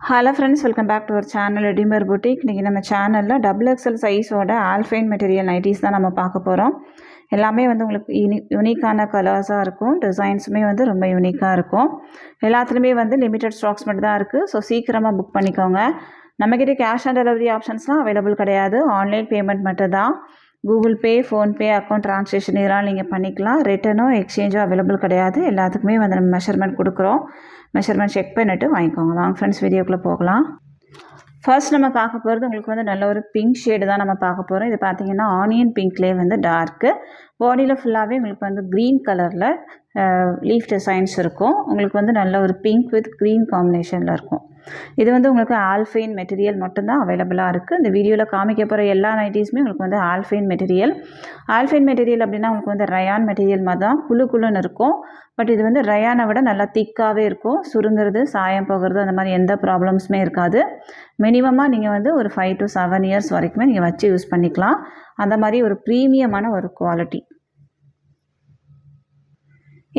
Hello friends, welcome back to our channel Redeemer Boutique. இன்னைக்கு நம்ம சேனல்ல XXL சைஸோட ஆல்ஃபைன் மெட்டீரியல் நைட்டிஸ் தான் நம்ம பார்க்க போறோம். எல்லாமே வந்து உங்களுக்கு யூனிக்கான கலர்ஸா இருக்கும். டிசைன்ஸுமே வந்து ரொம்ப யூனிக்கா இருக்கும். எல்லாத்துலயுமே வந்து லிமிட்டட் ஸ்டாக்ஸ் மட்டும் தான் இருக்கு. ஸோ சீக்கிரமா புக் பண்ணிக்கோங்க. நம்மகிட்ட கேஷ் ஆன் டெலிவரி ஆப்ஷன்ஸ்லாம் அவைலபிள் கிடையாது. ஆன்லைன் பேமெண்ட் மட்டும் தான். Google Pay, PhonePe, account translation இதெல்லாம் நீங்கள் பண்ணிக்கலாம். ரிட்டனோ எக்ஸ்சேஞ்சோ அவைலபிள் கிடையாது. எல்லாத்துக்குமே வந்து நம்ம மெஷர்மெண்ட் கொடுக்குறோம். மெஷர்மெண்ட் செக் பண்ணிவிட்டு வாங்கிக்கோங்க. வாங்க ஃப்ரெண்ட்ஸ், வீடியோக்குள்ளே போகலாம். ஃபர்ஸ்ட் நம்ம பார்க்க போகிறது உங்களுக்கு வந்து நல்ல ஒரு பிங்க் ஷேடு தான் நம்ம பார்க்க போகிறோம். இது பார்த்தீங்கன்னா ஆனியன் பிங்க்லேயே வந்து டார்க்கு. பாடியில் ஃபுல்லாகவே உங்களுக்கு வந்து க்ரீன் கலரில் லீஃப் டிசைன்ஸ் இருக்கும். உங்களுக்கு வந்து நல்ல ஒரு பிங்க் வித் க்ரீன் காம்பினேஷனில் இருக்கும். இது வந்து உங்களுக்கு ஆல்ஃபைன் மெட்டீரியல் மட்டும்தான் அவைலபிளாக இருக்குது. இந்த வீடியோவில் காமிக்க போகிற எல்லா நைட்டிஸுமே உங்களுக்கு வந்து ஆல்ஃபைன் மெட்டீரியல். ஆல்ஃபைன் மெட்டீரியல் அப்படின்னா உங்களுக்கு வந்து ரயான் மெட்டீரியல் மாதிரி தான் குழுன்னு இருக்கும். பட் இது வந்து ரயானை விட நல்லா திக்காகவே இருக்கும். சுருங்கிறது, சாயம் போகிறது, அந்த மாதிரி எந்த ப்ராப்ளம்ஸுமே இருக்காது. மினிமமாக நீங்கள் வந்து ஒரு 5 to 7 இயர்ஸ் வரைக்குமே நீங்கள் வச்சு யூஸ் பண்ணிக்கலாம். அந்த மாதிரி ஒரு ப்ரீமியமான ஒரு குவாலிட்டி.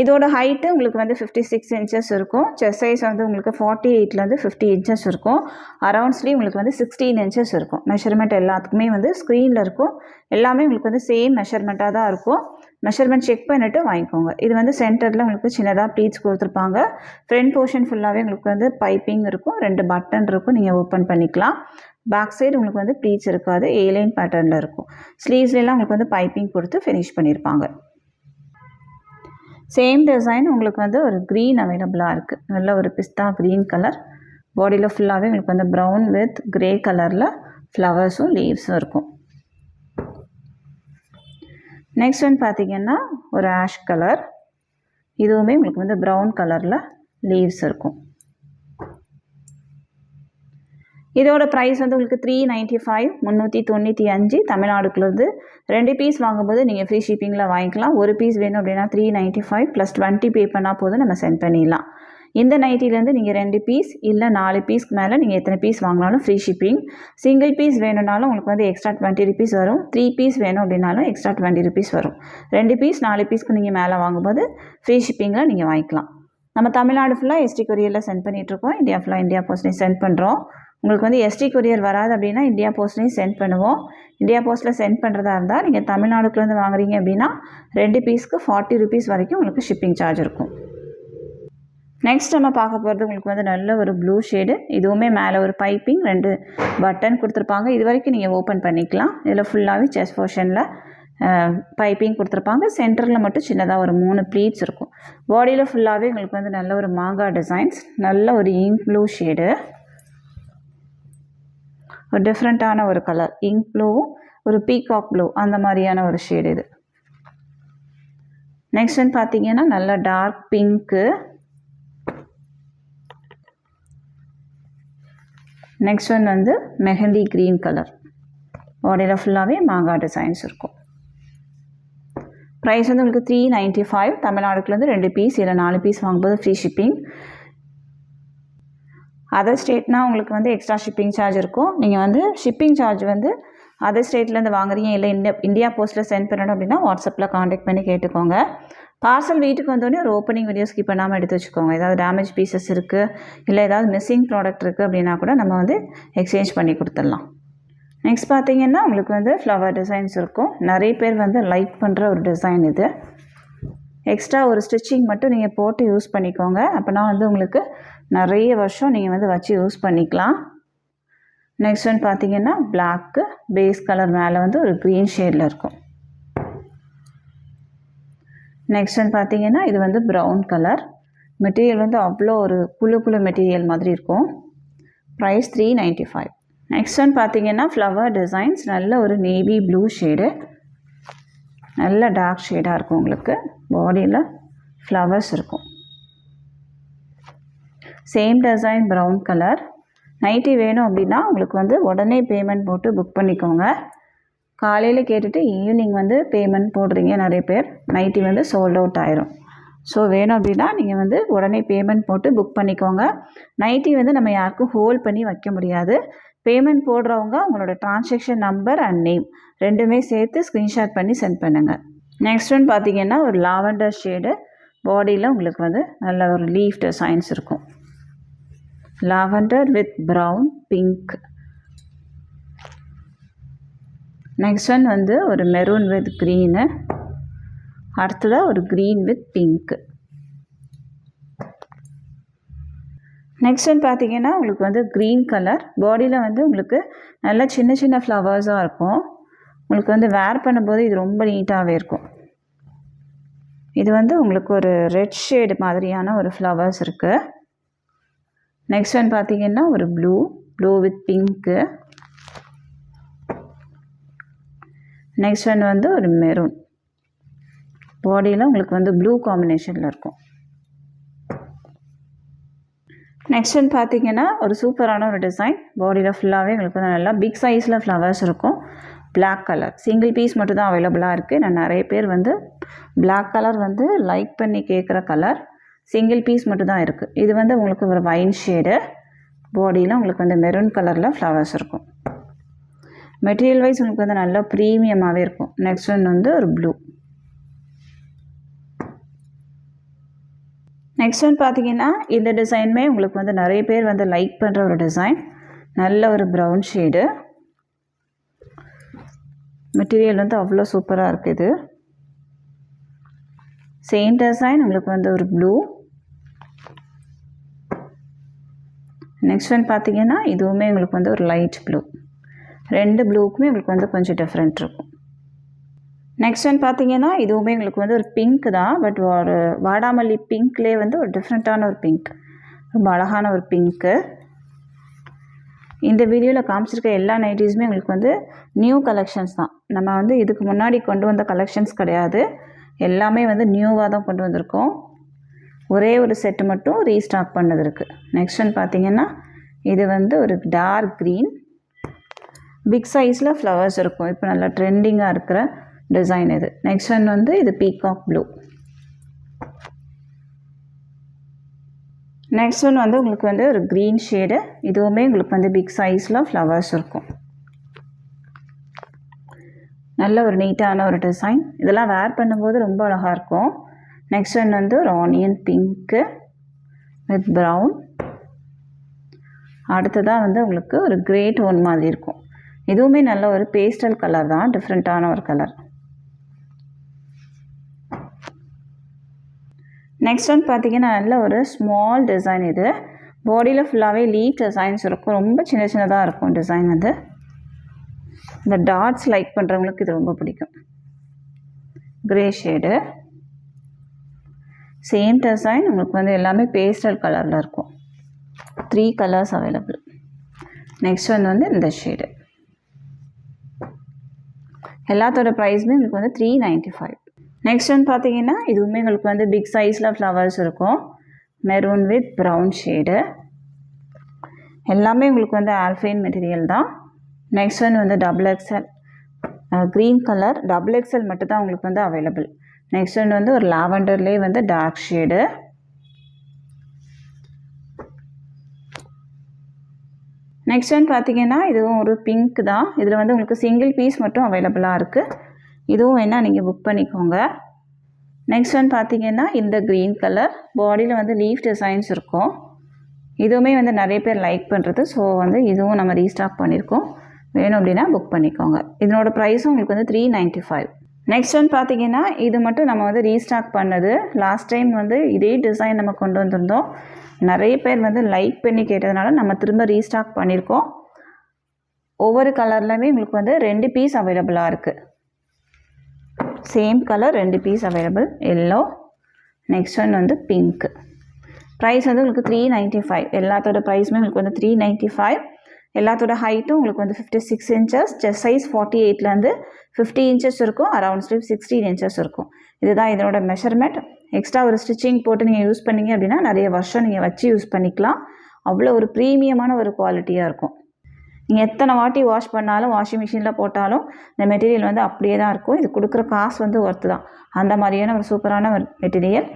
இதோட ஹைட்டு உங்களுக்கு வந்து 56 இன்ச்சஸ் இருக்கும். செஸ்ட் சைஸ் வந்து உங்களுக்கு 48லேருந்து 50 இன்ச்சஸ் இருக்கும். அரவுண்ட் ஸ்லீவ் உங்களுக்கு வந்து 16 இன்ச்சஸ் இருக்கும். மெஷர்மெண்ட் எல்லாத்துக்குமே வந்து ஸ்க்ரீனில் இருக்கும். எல்லாமே உங்களுக்கு வந்து சேம் மெஷர்மெண்ட்டாக தான் இருக்கும். மெஷர்மெண்ட் செக் பண்ணிவிட்டு வாங்கிக்கோங்க. இது வந்து சென்டரில் உங்களுக்கு சின்னதாக ப்ளீட்ஸ் கொடுத்துருப்பாங்க. ஃப்ரண்ட் போர்ஷன் ஃபுல்லாகவே உங்களுக்கு வந்து பைப்பிங் இருக்கும். 2 பட்டன் இருக்கும். நீங்கள் ஓப்பன் பண்ணிக்கலாம். பேக் சைடு உங்களுக்கு வந்து ப்ளீட்ஸ் இருக்காது. ஏலைன் பேட்டர்னில் இருக்கும். ஸ்லீவ்ஸ்லாம் உங்களுக்கு வந்து பைப்பிங் கொடுத்து ஃபினிஷ் பண்ணியிருப்பாங்க. சேம் டிசைன் உங்களுக்கு வந்து ஒரு க்ரீன் அவைலபிளாக இருக்குது. நல்ல ஒரு பிஸ்தா க்ரீன் கலர். பாடியில் ஃபுல்லாகவே உங்களுக்கு வந்து ப்ரௌன் வித் க்ரே கலரில் ஃப்ளவர்ஸும் லீவ்ஸும் இருக்கும். நெக்ஸ்ட் ஒன் பார்த்திங்கன்னா ஒரு ஆஷ் கலர். இதுவுமே உங்களுக்கு வந்து ப்ரௌன் கலரில் லீவ்ஸ் இருக்கும். இதோட ப்ரைஸ் வந்து உங்களுக்கு 395, 395 தமிழ்நாடுக்குள்ளது. 2 பீஸ் வாங்கும்போது நீங்கள் ஃப்ரீ ஷிப்பிங்கில் வாங்கிக்கலாம். ஒரு பீஸ் வேணும் அப்படின்னா 395 + 20 பே பண்ணால் போதும், நம்ம சென்ட் பண்ணிடலாம். இந்த நைட்டிலேருந்து நீங்கள் 2 பீஸ் இல்லை 4 பீஸ்க்கு மேலே நீங்கள் எத்தனை பீஸ் வாங்கினாலும் ஃப்ரீ ஷிப்பிங். சிங்கிள் பீஸ் வேணும்னாலும் உங்களுக்கு வந்து எக்ஸ்ட்ரா 20 rupees வரும். 3 பீஸ் வேணும் அப்படின்னாலும் எக்ஸ்ட்ரா 20 rupees வரும். 2 பீஸ் 4 பீஸ்க்கு நீங்கள் மேலே வாங்கும்போது ஃப்ரீ ஷிப்பிங்கில் நீங்கள் வாங்கிக்கலாம். நம்ம தமிழ்நாடு ஃபுல்லாக எஸ்டி கொரியரில் சென்ட் பண்ணிகிட்ருக்கோம். இந்தியா ஃபுல்லாக இந்தியா போஸ்ட்லேயும் சென்ட் பண்ணுறோம். உங்களுக்கு வந்து எஸ்டி கொரியர் வராது அப்படின்னா இந்தியா போஸ்ட்லேயும் சென்ட் பண்ணுவோம். இந்தியா போஸ்ட்டில் சென்ட் பண்ணுறதா இருந்தால் நீங்கள் தமிழ்நாடுக்குள்ளேருந்து வாங்குறீங்க அப்படின்னா 2 பீஸ்க்கு 40 rupees வரைக்கும் உங்களுக்கு ஷிப்பிங் சார்ஜ் இருக்கும். நெக்ஸ்ட் நம்ம பார்க்க போகிறது உங்களுக்கு வந்து நல்ல ஒரு ப்ளூ ஷேடு. இதுவுமே மேலே ஒரு பைப்பிங் 2 பட்டன் கொடுத்துருப்பாங்க. இது வரைக்கும் நீங்கள் ஓப்பன் பண்ணிக்கலாம். இதில் ஃபுல்லாகவே செஸ்ட் போர்ஷனில் பைப்பிங் கொடுத்துருப்பாங்க. சென்டரில் மட்டும் சின்னதாக ஒரு 3 ப்ளீட்ஸ் இருக்கும். பாடியில் ஃபுல்லாகவே உங்களுக்கு வந்து நல்ல ஒரு மாங்காய் டிசைன்ஸ். நல்ல ஒரு இங்க் ப்ளூ ஷேடு. ஒரு டிஃப்ரெண்ட்டான ஒரு கலர். இங்க் ப்ளூவும் ஒரு பீகாக் ப்ளூ அந்த மாதிரியான ஒரு ஷேடு இது. நெக்ஸ்ட் ஒன் பார்த்தீங்கன்னா நல்ல டார்க் பிங்க்கு. நெக்ஸ்ட் ஒன் வந்து மெஹந்தி க்ரீன் கலர். பாடியில் ஃபுல்லாகவே மாங்காய் டிசைன்ஸ் இருக்கும். ப்ரைஸ் வந்து உங்களுக்கு 395 தமிழ்நாடுக்குலேருந்து 2 பீஸ் இல்லை 4 பீஸ் வாங்கும்போது ஃப்ரீ ஷிப்பிங். அதர் ஸ்டேட்னால் உங்களுக்கு வந்து எக்ஸ்ட்ரா ஷிப்பிங் சார்ஜ் இருக்கும். நீங்கள் வந்து ஷிப்பிங் சார்ஜ் வந்து அதர் ஸ்டேட்லேருந்து வாங்குறீங்க இல்லை இந்தியா போஸ்ட்டில் சென்ட் பண்ணணும் அப்படின்னா வாட்ஸ்அப்பில் காண்டாக்ட் பண்ணி கேட்டுக்கோங்க. பார்சல் வீட்டுக்கு வந்தோடனே ஒரு ஓப்பனிங் வீடியோ ஸ்கிப் பண்ணாமல் எடுத்து வச்சுக்கோங்க. ஏதாவது டேமேஜ் பீசஸ் இருக்குது இல்லை ஏதாவது மிஸ்ஸிங் ப்ராடக்ட் இருக்குது அப்படின்னா கூட நம்ம வந்து எக்ஸ்சேஞ்ச் பண்ணி கொடுத்துடலாம். நெக்ஸ்ட் பார்த்தீங்கன்னா உங்களுக்கு வந்து ஃப்ளவர் டிசைன்ஸ் இருக்கும். நிறைய பேர் வந்து லைக் பண்ணுற ஒரு டிசைன் இது. எக்ஸ்ட்ரா ஒரு ஸ்டிச்சிங் மட்டும் நீங்கள் போட்டு யூஸ் பண்ணிக்கோங்க. அப்போனா வந்து உங்களுக்கு நிறைய வருஷம் நீங்கள் வந்து வச்சு யூஸ் பண்ணிக்கலாம். நெக்ஸ்ட் ஒன் பார்த்தீங்கன்னா பிளாக்கு பேஸ் கலர் மேலே வந்து ஒரு க்ரீன் ஷேடில் இருக்கும். நெக்ஸ்ட் ஒன் பார்த்தீங்கன்னா இது வந்து ப்ரௌன் கலர். மெட்டீரியல் வந்து அவ்வளோ ஒரு குழு மெட்டீரியல் மாதிரி இருக்கும். ப்ரைஸ் 395. நெக்ஸ்ட் ஒன் பார்த்தீங்கன்னா ஃப்ளவர் டிசைன்ஸ். நல்ல ஒரு நேவி ப்ளூ ஷேடு. நல்ல டார்க் ஷேடாக இருக்கும். உங்களுக்கு பாடியில் ஃப்ளவர்ஸ் இருக்கும். Same design brown colour. Nightie வேணும் அப்படின்னா உங்களுக்கு வந்து உடனே பேமெண்ட் போட்டு புக் பண்ணிக்கோங்க. காலையில் கேட்டுட்டு ஈவினிங் வந்து பேமெண்ட் போடுறீங்க நிறைய பேர். நைட்டி வந்து சோல்ட் அவுட் ஆயிரும். ஸோ வேணும் அப்படின்னா நீங்கள் வந்து உடனே பேமெண்ட் போட்டு புக் பண்ணிக்கோங்க. நைட்டி வந்து நம்ம யாருக்கும் ஹோல்ட் பண்ணி வைக்க முடியாது. பேமெண்ட் போடுறவங்க உங்களோட டிரான்சாக்ஷன் நம்பர் அண்ட் நேம் ரெண்டுமே சேர்த்து ஸ்க்ரீன்ஷாட் பண்ணி சென்ட் பண்ணுங்கள். நெக்ஸ்ட் ஒன் பார்த்தீங்கன்னா ஒரு லாவெண்டர் ஷேடு. பாடியில் உங்களுக்கு வந்து நல்ல ஒரு லீஃப் டிசைன்ஸ் இருக்கும். lavender with brown pink. next one வந்து ஒரு maroon with green. அடுத்ததா ஒரு green with pink. next one பார்த்தீங்கன்னா உங்களுக்கு வந்து green கலர், பாடியில் வந்து உங்களுக்கு நல்ல சின்ன சின்ன ஃப்ளவர்ஸாக இருக்கும். உங்களுக்கு வந்து வேர் பண்ணும்போது இது ரொம்ப நீட்டாகவே இருக்கும். இது வந்து உங்களுக்கு ஒரு ரெட் ஷேடு மாதிரியான ஒரு ஃப்ளவர்ஸ் இருக்குது. நெக்ஸ்ட் ஒன் பார்த்தீங்கன்னா ஒரு blue with pink. Next one வந்து ஒரு மெரூன், பாடியில் உங்களுக்கு வந்து ப்ளூ காம்பினேஷனில் இருக்கும். நெக்ஸ்ட் ஒன் பார்த்தீங்கன்னா ஒரு சூப்பரான ஒரு டிசைன், பாடியில் ஃபுல்லாகவே உங்களுக்கு வந்து நல்லா பிக் சைஸில் ஃப்ளவர்ஸ் இருக்கும். பிளாக் கலர் சிங்கிள் பீஸ் மட்டும் தான் அவைலபிளாக இருக்குது. நான் நிறைய பேர் வந்து பிளாக் கலர் வந்து லைக் பண்ணி கேட்குற கலர், சிங்கிள் பீஸ் மட்டும் தான் இருக்குது. இது வந்து உங்களுக்கு ஒரு வைன் ஷேடு, பாடியில் உங்களுக்கு வந்து மெரூன் கலரில் ஃப்ளவர்ஸ் இருக்கும். மெட்டீரியல் வைஸ் உங்களுக்கு வந்து நல்லா ப்ரீமியமாகவே இருக்கும். நெக்ஸ்ட் ஒன் வந்து ஒரு ப்ளூ. நெக்ஸ்ட் ஒன் பார்த்தீங்கன்னா இந்த டிசைனுமே உங்களுக்கு வந்து நிறைய பேர் வந்து லைக் பண்ணுற ஒரு டிசைன், நல்ல ஒரு ப்ரௌன் ஷேடு. மெட்டீரியல் வந்து அவ்வளோ சூப்பராக இருக்குது. சேம் டிசைன் உங்களுக்கு வந்து ஒரு ப்ளூ. நெக்ஸ்ட் ஒன் பார்த்தீங்கன்னா இதுவுமே உங்களுக்கு வந்து ஒரு லைட் ப்ளூ. ரெண்டு ப்ளூக்குமே உங்களுக்கு வந்து கொஞ்சம் டிஃப்ரெண்ட் இருக்கும். நெக்ஸ்ட் ஒன் பார்த்தீங்கன்னா இதுவுமே உங்களுக்கு வந்து ஒரு பிங்க் தான், பட் ஒரு வாடாமல்லி பிங்க்லேயே வந்து ஒரு டிஃப்ரெண்ட்டான ஒரு பிங்க், ரொம்ப அழகான ஒரு பிங்க்கு. இந்த வீடியோவில் காமிச்சிருக்க எல்லா நைட்டிஸுமே உங்களுக்கு வந்து நியூ கலெக்ஷன்ஸ் தான். நம்ம வந்து இதுக்கு முன்னாடி கொண்டு வந்த கலெக்ஷன்ஸ் கிடையாது, எல்லாமே வந்து நியூவாக தான் கொண்டு வந்திருக்கோம். ஒரே ஒரு செட்டு மட்டும் ரீஸ்டாக் பண்ணது இருக்குது. நெக்ஸ்ட் ஒன் பார்த்தீங்கன்னா இது வந்து ஒரு டார்க் க்ரீன், பிக் சைஸில் ஃப்ளவர்ஸ் இருக்கும். இப்போ நல்லா ட்ரெண்டிங்காக இருக்கிற டிசைன் இது. நெக்ஸ்ட் ஒன் வந்து இது பீகாக் ப்ளூ. நெக்ஸ்ட் ஒன் வந்து உங்களுக்கு வந்து ஒரு க்ரீன் ஷேடு, இதுவுமே உங்களுக்கு வந்து பிக் சைஸில் ஃப்ளவர்ஸ் இருக்கும். நல்ல ஒரு நீட்டான ஒரு டிசைன், இதெல்லாம் வேர் பண்ணும்போது ரொம்ப அழகாக இருக்கும். நெக்ஸ்ட் ஒன் வந்து ஒரு ஆனியன் பிங்க்கு வித் ப்ரௌன். அடுத்ததாக வந்து உங்களுக்கு ஒரு கிரே டோன் மாதிரி இருக்கும். இதுவுமே நல்ல ஒரு பேஸ்டல் கலர் தான், டிஃப்ரெண்ட்டான ஒரு கலர். நெக்ஸ்ட் ஒன் பார்த்தீங்கன்னா நல்ல ஒரு ஸ்மால் டிசைன், இது பாடியில் ஃபுல்லாகவே லீஃப் டிசைன்ஸ் இருக்கும். ரொம்ப சின்ன சின்னதாக இருக்கும் டிசைன் வந்து. இந்த டாட்ஸ் லைக் பண்ணுறவங்களுக்கு இது ரொம்ப பிடிக்கும். கிரே ஷேடு, சேம் டிசைன் உங்களுக்கு வந்து எல்லாமே பேஸ்டல் கலரில் இருக்கும். 3 கலர்ஸ் அவைலபிள். நெக்ஸ்ட் ஒன் வந்து இந்த ஷேடு. எல்லாத்தோட ப்ரைஸுமே உங்களுக்கு வந்து 395. நெக்ஸ்ட் ஒன் பார்த்தீங்கன்னா இதுவுமே உங்களுக்கு வந்து பிக் சைஸில் ஃப்ளவர்ஸ் இருக்கும். மெரூன் வித் ப்ரௌன் ஷேடு, எல்லாமே உங்களுக்கு வந்து ஆல்ஃபைன் மெட்டீரியல் தான். நெக்ஸ்ட் ஒன் வந்து XXL க்ரீன் கலர், XXL மட்டும் தான் உங்களுக்கு வந்து அவைலபிள். நெக்ஸ்ட் ஒன் வந்து ஒரு லாவெண்டர்லேயே வந்து டார்க் ஷேடு. நெக்ஸ்ட் ஒன் பார்த்தீங்கன்னா இதுவும் ஒரு பிங்க் தான். இதில் வந்து உங்களுக்கு சிங்கிள் பீஸ் மட்டும் அவைலபிளாக இருக்குது. இதுவும் வேணால் நீங்கள் புக் பண்ணிக்கோங்க. நெக்ஸ்ட் ஒன் பார்த்தீங்கன்னா இந்த க்ரீன் கலர், பாடியில் வந்து லீஃப் டிசைன்ஸ் இருக்கும். இதுவுமே வந்து நிறைய பேர் லைக் பண்ணுறது. ஸோ வந்து இதுவும் நம்ம ரீஸ்டாக் பண்ணியிருக்கோம். வேணும் அப்படின்னா புக் பண்ணிக்கோங்க. இதனோட ப்ரைஸும் உங்களுக்கு வந்து 395. நெக்ஸ்ட் ஒன் பார்த்தீங்கன்னா இது மட்டும் நம்ம வந்து ரீஸ்டாக் பண்ணது. லாஸ்ட் டைம் வந்து இதே டிசைன் நம்ம கொண்டு வந்திருந்தோம். நிறைய பேர் வந்து லைக் பண்ணி கேட்டதுனால நம்ம திரும்ப ரீஸ்டாக் பண்ணியிருக்கோம். ஒவ்வொரு கலர்லையுமே உங்களுக்கு வந்து 2 பீஸ் அவைலபிளாக இருக்குது. Same colour 2 piece available, yellow. Next one வந்து பிங்க். ப்ரைஸ் வந்து உங்களுக்கு 395. எல்லாத்தோட ப்ரைஸுமே உங்களுக்கு வந்து 395. எல்லாத்தோட ஹைட்டும் உங்களுக்கு வந்து 56 இன்ச்சஸ், செஸ்ட் சைஸ் 48லேருந்து 50 இன்ச்சஸ் இருக்கும். அரவுண்ட் ஸ்லீவ் 16 இன்ச்சஸ் இருக்கும். இதுதான் இதனோட மெஷர்மெண்ட். எக்ஸ்ட்ரா ஒரு ஸ்டிச்சிங் போட்டு நீங்கள் யூஸ் பண்ணிங்க அப்படின்னா நிறைய வருஷம் நீங்கள் வச்சு யூஸ் பண்ணிக்கலாம். அவ்வளோ ஒரு ப்ரீமியமான ஒரு குவாலிட்டியாக இருக்கும். நீங்கள் எத்தனை வாட்டி வாஷ் பண்ணாலும், வாஷிங் மிஷினில் போட்டாலும் இந்த மெட்டீரியல் வந்து அப்படியே தான் இருக்கும். இது கொடுக்குற காசு வந்து ஒர்த்து தான். அந்த மாதிரியான ஒரு சூப்பரான ஒரு மெட்டீரியல்.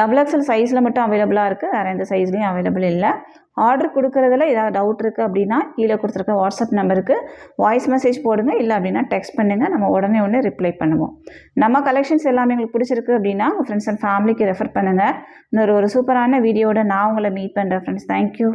XXL சைஸில் மட்டும் அவைலபிளாக இருக்குது, வேறு எந்த சைஸ்லேயும் அவைலபிள் இல்லை. ஆர்டர் கொடுக்குறதுல ஏதாவது டவுட் இருக்குது அப்படின்னா கீழே கொடுத்துருக்க வாட்ஸ்அப் நம்பருக்கு வாய்ஸ் மெசேஜ் போடுங்க, இல்லை அப்படின்னா டெக்ஸ்ட் பண்ணுங்கள். நம்ம உடனே ரிப்ளை பண்ணுவோம். நம்ம கலெக்ஷன்ஸ் எல்லாமே உங்களுக்கு பிடிச்சிருக்கு அப்படின்னா உங்கள் ஃப்ரெண்ட்ஸ் அண்ட் ஃபேமிலிக்கு ரெஃபர் பண்ணுங்கள். இன்னொரு சூப்பரான வீடியோட நான் உங்களை மீட் பண்ணுறேன் ஃப்ரெண்ட்ஸ். தேங்க்யூ.